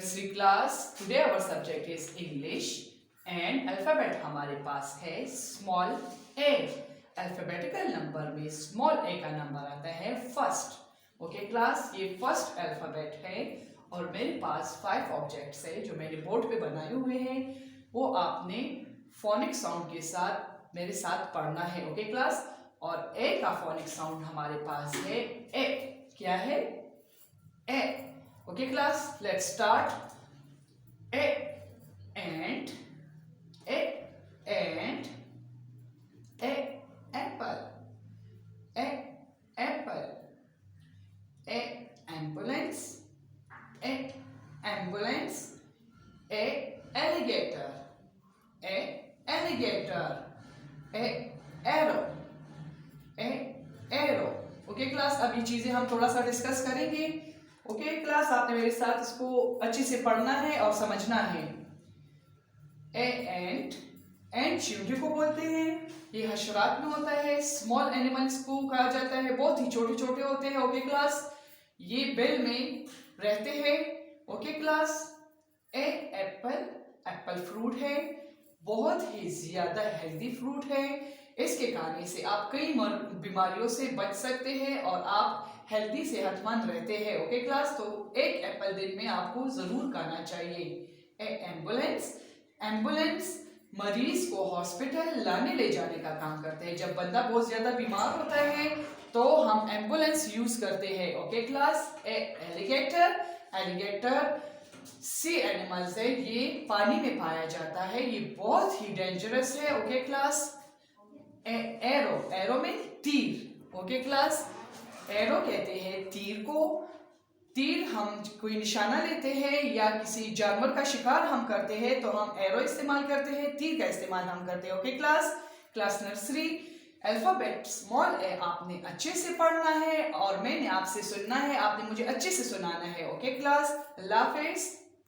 Nursery class. Today our subject is English and alphabet हमारे पास है स्मॉल ए। अल्फाबेटिकल नंबर में small A का नंबर आता है फर्स्ट। ओके क्लास, ये फर्स्ट अल्फाबेट है और मेरे पास 5 ऑब्जेक्ट्स है जो मैंने बोर्ड पे बनाए हुए हैं। वो आपने फोनिक साउंड के साथ मेरे साथ पढ़ना है। ओके क्लास, और ए का फोनिक साउंड हमारे पास है ए। क्या है? A. Okay class, let's start. A and A and A apple, A apple, A ambulance, A ambulance, A alligator, A alligator, A arrow, A arrow. Okay class, अब ये चीजें हम थोड़ा सा डिस्कस करेंगे। ओके क्लास, आपने मेरे साथ इसको अच्छे से पढ़ना है और समझना है। एंट चींटी को बोलते हैं, ये हशरात में होता है। स्मॉल एनिमल्स को कहा जाता है, बहुत ही छोटे छोटे होते हैं। ओके क्लास, ये बेल में रहते हैं। ओके क्लास, ए एप्पल, एप्पल फ्रूट है, बहुत ही ज्यादा हेल्दी फ्रूट है। इसके खाने से आप कई बीमारियों से बच सकते हैं और आप हेल्दी सेहतमंद रहते हैं। ओके क्लास, तो एक एप्पल दिन में आपको जरूर खाना चाहिए। एम्बुलेंस, एम्बुलेंस मरीज को हॉस्पिटल लाने ले जाने का काम करते हैं। जब बंदा बहुत ज्यादा बीमार होता है तो हम एम्बुलेंस यूज करते हैं। ओके क्लास, एलिगेटर, एलिगेटर सी एनिमल्स है, ये पानी में पाया जाता है, ये बहुत ही डेंजरस है। ओके क्लास, एरो, एरो में तीर। ओके क्लास, एरो कहते हैं तीर को। तीर हम कोई निशाना लेते हैं या किसी जानवर का शिकार हम करते हैं तो हम एरो इस्तेमाल करते हैं, तीर का इस्तेमाल हम करते हैं। Okay class, class nursery alphabet small A आपने अच्छे से पढ़ना है और मैंने आपसे सुनना है, आपने मुझे अच्छे से सुनाना है। ओके क्लास, अल्लाह हाफिज।